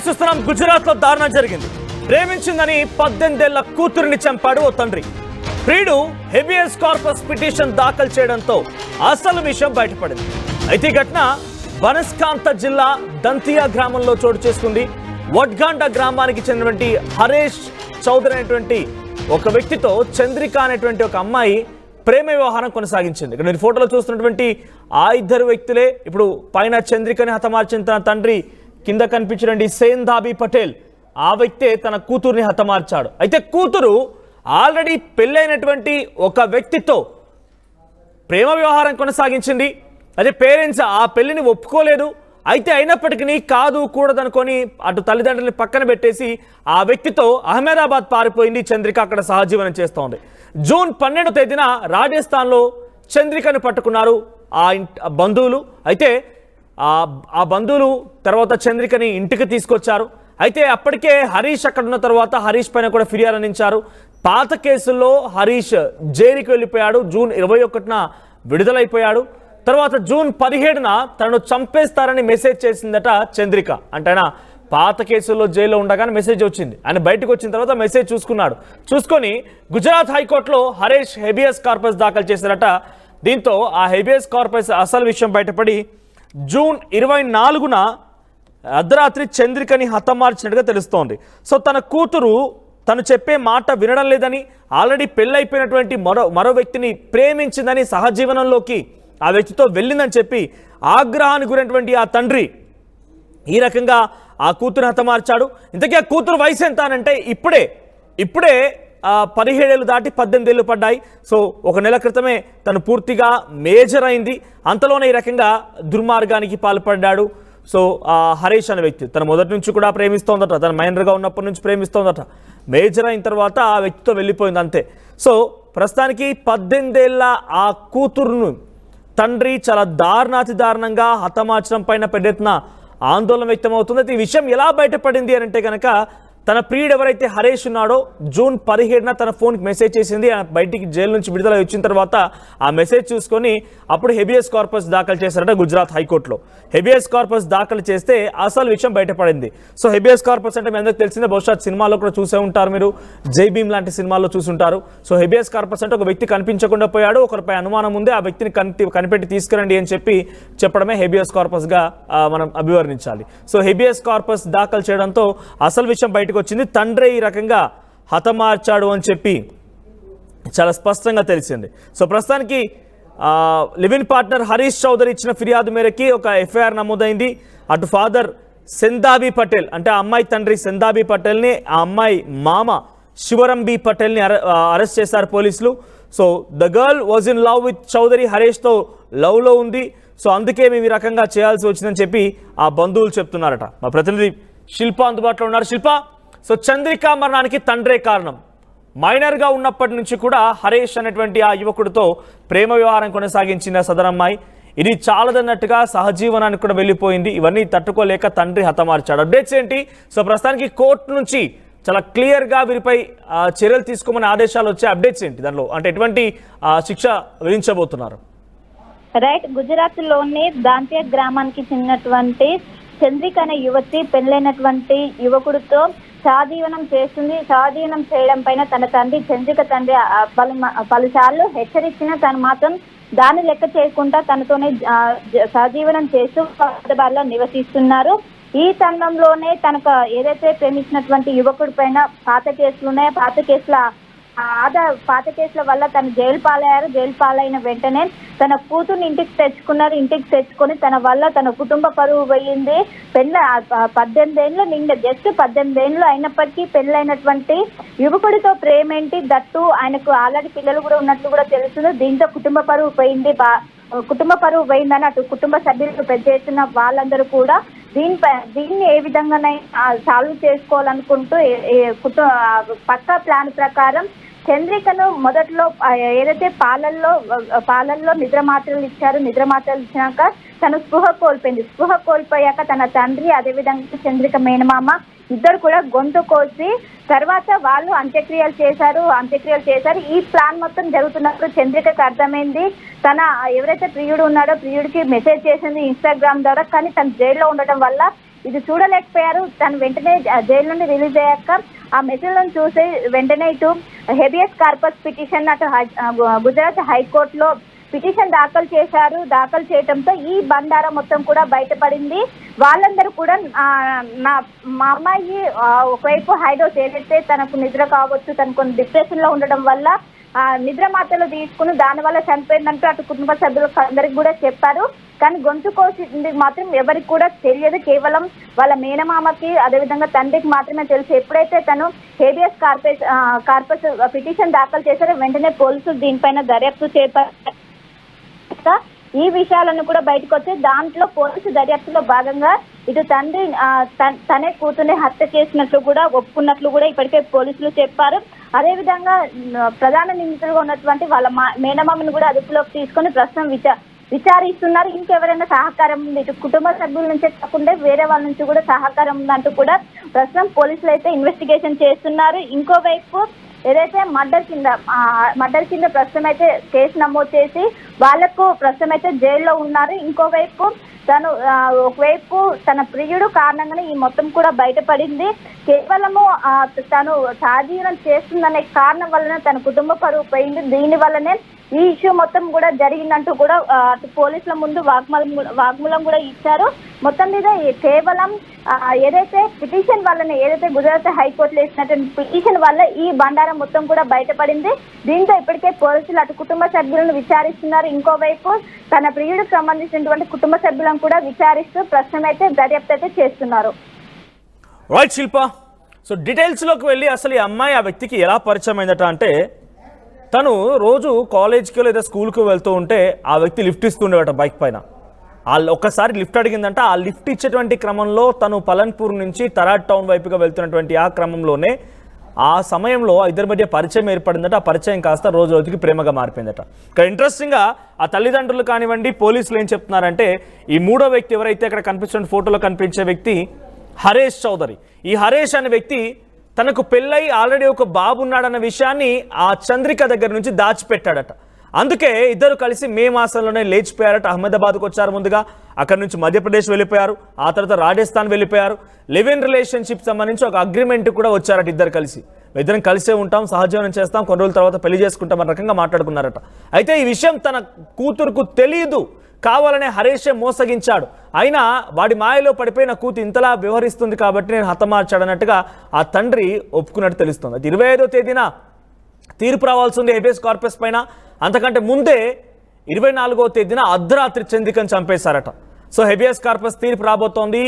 చూస్తున్నాం. గుజరాత్ లో దారుణం జరిగింది. ప్రేమించిందని 18 ఏళ్ల కూతురిని చంపాడు ఓ తండ్రి. ప్రియుడు హెబియస్ కార్పస్ పిటిషన్ దాఖలు చేయడంతో అసలు విషయం బయటపడింది. అయితే ఈ ఘటన బనస్కాంత జిల్లా దంతియా గ్రామంలో చోటు చేసుకుంది. వడ్గాండ గ్రామానికి చెందినటువంటి హరీష్ చౌదరి అనేటువంటి ఒక వ్యక్తితో చంద్రిక అనేటువంటి ఒక అమ్మాయి ప్రేమ వ్యవహారం కొనసాగించింది. ఇక్కడ మీరు ఫోటోలో చూస్తున్నటువంటి ఆ ఇద్దరు వ్యక్తులే. ఇప్పుడు పైన చంద్రికని హతమార్చిన తన తండ్రి, కింద కనిపించినటువంటి సేందాబీ పటేల్, ఆ వ్యక్తే తన కూతుర్ని హతమార్చాడు. అయితే కూతురు ఆల్రెడీ పెళ్ళైనటువంటి ఒక వ్యక్తితో ప్రేమ వ్యవహారం కొనసాగించింది. అదే పేరెంట్స్ ఆ పెళ్లిని ఒప్పుకోలేదు. అయితే అయినప్పటికీ కాదు కూడదనుకొని అటు తల్లిదండ్రులని పక్కన పెట్టేసి ఆ వ్యక్తితో అహ్మదాబాద్ పారిపోయింది చంద్రిక. అక్కడ సహజీవనం చేస్తోంది. జూన్ 12వ తేదీన రాజస్థాన్లో చంద్రికను పట్టుకున్నారు ఆ బంధువులు. అయితే ఆ బంధువులు తర్వాత చంద్రికని ఇంటికి తీసుకొచ్చారు. అయితే అప్పటికే హరీష్ అక్కడ ఉన్న తర్వాత హరీష్ పైన కూడా ఫిర్యాదు అందించారు. పాత కేసుల్లో హరీష్ జైలుకి వెళ్ళిపోయాడు. జూన్ 21న విడుదలైపోయాడు. తర్వాత జూన్ 17న తనను చంపేస్తారని మెసేజ్ చేసిందట చంద్రిక. అంటే ఆయన పాత కేసుల్లో జైల్లో ఉండగానే మెసేజ్ వచ్చింది. ఆయన బయటకు వచ్చిన తర్వాత మెసేజ్ చూసుకొని గుజరాత్ హైకోర్టులో హరీష్ హెబియస్ కార్పస్ దాఖలు చేశారట. దీంతో ఆ హెబియస్ కార్పస్ అసలు విషయం బయటపడి జూన్ 24న అర్ధరాత్రి చంద్రికని హతమార్చినట్టుగా తెలుస్తోంది. సో తన కూతురు తను చెప్పే మాట వినడం లేదని, ఆల్రెడీ పెళ్ళైపోయినటువంటి మరో వ్యక్తిని ప్రేమించిందని, సహజీవనంలోకి ఆ వ్యక్తితో వెళ్ళిందని చెప్పి ఆగ్రహానికి గురైనటువంటి ఆ తండ్రి ఈ రకంగా ఆ కూతురు హతమార్చాడు. ఇంతకీ ఆ కూతురు వయసు ఎంత అనంటే ఇప్పుడే 17 ఏళ్ళు దాటి 18 ఏళ్ళు పడ్డాయి. సో ఒక నెల క్రితమే తను పూర్తిగా మేజర్ అయింది. అంతలోనే ఈ రకంగా దుర్మార్గానికి పాల్పడ్డాడు. సో హరీష్ అనే వ్యక్తి తన మొదటి నుంచి కూడా ప్రేమిస్తోందట. తన మైనర్గా ఉన్నప్పటి నుంచి ప్రేమిస్తోందట. మేజర్ అయిన తర్వాత ఆ వ్యక్తితో వెళ్ళిపోయింది అంతే. సో ప్రస్తుతానికి 18 ఏళ్ళ ఆ కూతురును తండ్రి చాలా దారుణంగా హతమార్చడం పైన పెద్ద ఎత్తున ఆందోళన వ్యక్తమవుతుంది. అయితే ఈ విషయం ఎలా బయటపడింది అని అంటే కనుక తన ప్రియుడు ఎవరైతే హరీష్ ఉన్నాడో జూన్ 17న తన ఫోన్కి మెసేజ్ చేసింది. బయటికి జైలు నుంచి విడుదల వచ్చిన తర్వాత ఆ మెసేజ్ చూసుకొని అప్పుడు హెబియస్ కార్పస్ దాఖలు చేశారట గుజరాత్ హైకోర్టులో. హెబియస్ కార్పస్ దాఖలు చేస్తే అసలు విషయం బయటపడింది. సో హెబియస్ కార్పస్ అంటే మీ అందరికీ తెలిసిందే, బహుశా సినిమాలో కూడా చూసే ఉంటారు మీరు, జై భీమ్ లాంటి సినిమాల్లో చూసుంటారు. సో హెబియస్ కార్పస్ అంటే ఒక వ్యక్తి కనిపించకుండా పోయాడు, ఒకరిపై అనుమానం ఉంది, ఆ వ్యక్తిని కనిపెట్టి తీసుకురండి అని చెప్పడమే హెబియస్ కార్పస్గా మనం అభివర్ణించాలి. సో హెబియస్ కార్పస్ దాఖలు చేయడంతో అసలు విషయం బయటకు వచ్చింది. తండ్రి ఈ రకంగా హతమార్చాడు అని చెప్పి చాలా స్పష్టంగా తెలిసింది. సో ప్రస్తుతానికి లివిన్ పార్ట్నర్ హరీష్ చౌదరి ఇచ్చిన ఫిర్యాదు మేరకి ఒక ఎఫ్ఐఆర్ నమోదైంది. అటు ఫాదర్ సెందాబీ పటేల్ అంటే ఆ అమ్మాయి తండ్రి సెందాబీ పటేల్ని, ఆ అమ్మాయి మామ శివరంబీ పటేల్ని అరెస్ట్ చేశారు పోలీసులు. So the girl was in love with Chaudhary, హరీష్తో లవ్లో ఉంది. సో అందుకే మేము ఈ రకంగా చేయాల్సి వచ్చిందని చెప్పి ఆ బంధువులు చెప్తున్నారట. మా ప్రతినిధి శిల్ప అందుబాటులో ఉన్నారు. శిల్ప, సో చంద్రిక మరణానికి తండ్రే కారణం. మైనర్గా ఉన్నప్పటి నుంచి కూడా హరీష్ అనేటువంటి ఆ యువకుడితో ప్రేమ వ్యవహారం కొనసాగించిన సదరమ్మాయి. ఇది చాలదన్నట్టుగా సహజీవనానికి కూడా వెళ్ళిపోయింది. ఇవన్నీ తట్టుకోలేక తండ్రి హతమార్చాడు. అప్డేట్స్ ఏంటి? సో ప్రస్తుతానికి కోర్టు నుంచి చాలా క్లియర్గా వీరిపై చర్యలు తీసుకోమని ఆదేశాలు వచ్చే అప్డేట్స్ ఏంటి? దానిలో అంటే ఎటువంటి శిక్ష విధించబోతున్నారు? రైట్, గుజరాత్ లోని దాంతియా గ్రామానికి చెందినటువంటి చంద్రిక అనే యువతి పెళ్ళైనటువంటి యువకుడితో సహజీవనం చేస్తుంది. సహజీవనం చేయడం పైన తన తండ్రి చంద్రిక తండ్రి పలుసార్లు హెచ్చరించిన తను మాత్రం దాన్ని లెక్క చేయకుండా తనతోనే సహజీవనం చేస్తూ హైదరాబాద్లో నివసిస్తున్నారు. ఈ తరుణంలోనే తనకు ఏదైతే ప్రేమించినటువంటి యువకుడి పైన పాత కేసులు ఉన్నాయో పాత కేసుల వల్ల తను జైలు పాలయ్యారు. జైలు పాలైన వెంటనే తన కూతుర్ని ఇంటికి తెచ్చుకొని తన వల్ల తన కుటుంబ పరువు పోయింది. 18 ఏళ్ళు జస్ట్ 18 ఏళ్ళు అయినప్పటికీ పెళ్ళైనటువంటి యువకుడితో ప్రేమేంటి, దట్టు ఆయనకు ఆల్రెడీ పిల్లలు కూడా ఉన్నట్లు కూడా తెలుస్తుంది. దీంతో కుటుంబ పరువు పోయిందని అటు కుటుంబ సభ్యులకు పెద్ద ఎత్తున వాళ్ళందరూ కూడా దీన్ని ఏ విధంగానైనా సాల్వ్ చేసుకోవాలనుకుంటూ పక్కా ప్లాన్ ప్రకారం చంద్రికను మొదట్లో ఏదైతే పాలల్లో నిద్ర మాత్రలు ఇచ్చాక తను స్పృహ కోల్పోయాక తన తండ్రి అదేవిధంగా చంద్రిక మేనమామ ఇద్దరు కూడా గొంతు కోసి తర్వాత వాళ్ళు అంత్యక్రియలు చేశారు. ఈ ప్లాన్ మొత్తం జరుగుతున్నప్పుడు చంద్రికకు అర్థమైంది తన ఎవరైతే ప్రియుడు ఉన్నాడో ప్రియుడికి మెసేజ్ చేసింది ఇన్స్టాగ్రామ్ ద్వారా. కానీ తను జైల్లో ఉండటం వల్ల ఇది చూడలేకపోయారు. తను వెంటనే జైలు నుండి రిలీజ్ అయ్యాక ఆ మెసేజ్లను చూసి వెంటనే ఇటు హెబియస్ కార్పస్ పిటిషన్ అటు గుజరాత్ హైకోర్టులో పిటిషన్ దాఖలు చేశారు. దాఖలు చేయడంతో ఈ బండారం మొత్తం కూడా బయటపడింది. వాళ్ళందరూ కూడా మా అమ్మాయి ఒకవైపు హైడోస్ ఏదైతే తనకు నిద్ర కావచ్చు, తనకు డిప్రెషన్ లో ఉండడం వల్ల నిద్ర మాత్రలు తీసుకుని దానివల్ల చనిపోయిందంటూ అటు కుటుంబ సభ్యులకు అందరికి కూడా చెప్పారు. కానీ గొంతు కోసింది మాత్రం ఎవరికి కూడా తెలియదు. కేవలం వాళ్ళ మేనమామకి అదేవిధంగా తండ్రికి మాత్రమే తెలుసు. ఎప్పుడైతే తను హేబియస్ కార్పస్ పిటిషన్ దాఖలు చేశారో వెంటనే పోలీసులు దీనిపైన దర్యాప్తు చేపట్టారు. ఈ విషయాలను కూడా బయటకు వచ్చి దాంట్లో పోలీసు దర్యాప్తులో భాగంగా ఇటు తండ్రి తనే కూతుర్ని హత్య చేసినట్లు కూడా ఒప్పుకున్నట్లు కూడా ఇప్పటికే పోలీసులు చెప్పారు. అదేవిధంగా ప్రధాన నిందితులుగా ఉన్నటువంటి వాళ్ళ మేనమామను కూడా అదుపులోకి తీసుకొని ప్రస్తుతం విచారిస్తున్నారు. ఇంకెవరైనా సహకారం ఉంది, ఇటు కుటుంబ సభ్యుల నుంచే కాకుండా వేరే వాళ్ళ నుంచి కూడా సహకారం ఉందంటూ కూడా ప్రస్తుతం పోలీసులు అయితే ఇన్వెస్టిగేషన్ చేస్తున్నారు. ఇంకోవైపు ఏదైతే మర్డర్ కింద ప్రస్తుతం అయితే కేసు నమోదు చేసి వాళ్లకు ప్రస్తుతం అయితే జైల్లో ఉన్నారు. ఇంకోవైపు ఒకవైపు తన ప్రియుడు కారణంగానే ఈ మొత్తం కూడా బయటపడింది. కేవలము తను సాధీనం చేస్తుందనే కారణం వల్లనే తన కుటుంబ పరువు పోయింది. దీని వల్లనే ఈ ఇష్యూ మొత్తం కూడా జరిగిందంటూ కూడా అటు పోలీసుల ముందు వాగ్మూలం కూడా ఇచ్చారు. మొత్తం మీద కేవలం ఏదైతే పిటిషన్ వల్లనే ఏదైతే గుజరాత్ హైకోర్టులో వేసినటువంటి పిటిషన్ వల్ల ఈ బండారం మొత్తం కూడా బయటపడింది. దీంతో ఇప్పటికే పోలీసులు అటు కుటుంబ సభ్యులను విచారిస్తున్నారు. ఇంకోవైపు తన ప్రియుడికి సంబంధించినటువంటి కుటుంబ సభ్యులను కూడా విచారిస్తూ ప్రస్తుతం అయితే దర్యాప్తు అయితే చేస్తున్నారు. రైట్ శిల్ప, సో డీటెయిల్స్లోకి వెళ్ళి అసలు ఈ అమ్మాయి ఆ వ్యక్తికి ఎలా పరిచయం అయిందట అంటే, తను రోజు కాలేజ్కి లేదా స్కూల్కి వెళ్తూ ఉంటే ఆ వ్యక్తి లిఫ్ట్ ఇస్తుండేవాట బైక్ పైన. ఒక్కసారి లిఫ్ట్ అడిగిందంట. ఆ లిఫ్ట్ ఇచ్చేటువంటి క్రమంలో తను పలన్పూర్ నుంచి తరాడ్ టౌన్ వైపుగా వెళ్తున్నటువంటి ఆ క్రమంలోనే ఆ సమయంలో ఇద్దరి మధ్య పరిచయం ఏర్పడిందట. ఆ పరిచయం కాస్త రోజు రోజుకి ప్రేమగా మారిపోయిందట. ఇక్కడ ఇంట్రెస్టింగ్గా ఆ తల్లిదండ్రులు కానివ్వండి, పోలీసులు ఏం చెప్తున్నారంటే, ఈ మూడో వ్యక్తి ఎవరైతే అక్కడ కనిపిస్తున్న ఫోటోలో కనిపించే వ్యక్తి హరేష్ చౌదరి. ఈ హరేష్ అనే వ్యక్తి తనకు పెళ్ళై ఆల్రెడీ ఒక బాబు ఉన్నాడన్న విషయాన్ని ఆ చంద్రిక దగ్గర నుంచి దాచిపెట్టాడట. అందుకే ఇద్దరు కలిసి మే మాసంలోనే లేచిపోయారట. అహ్మదాబాద్కు వచ్చారు. ముందుగా అక్కడి నుంచి మధ్యప్రదేశ్ వెళ్ళిపోయారు. ఆ తర్వాత రాజస్థాన్ వెళ్ళిపోయారు. లివ్ ఇన్ రిలేషన్షిప్ సంబంధించి ఒక అగ్రిమెంట్ కూడా వచ్చారట. ఇద్దరు కలిసి ఇద్దరం కలిసే ఉంటాం, సహజీవనం చేస్తాం, కొన్ని రోజుల తర్వాత పెళ్లి చేసుకుంటాం అన్న రకంగా మాట్లాడుకున్నారట. అయితే ఈ విషయం తన కూతురుకు తెలియదు. కావాలనే హరేషే మోసగించాడు. అయినా వాడి మాయలో పడిపోయిన కూతురు ఇంతలా వ్యవహరిస్తుంది కాబట్టి నేను హతమార్చాడన్నట్టుగా ఆ తండ్రి ఒప్పుకున్నట్టు తెలుస్తుంది. అది 25వ తేదీన తీర్పు రావాల్సి ఉంది హెబియస్ కార్పస్ పైన. అంతకంటే ముందే 24వ తేదీన అర్ధరాత్రి చంద్రికను చంపేశారట. సో హెబియస్ కార్పస్ తీర్పు రాబోతోంది.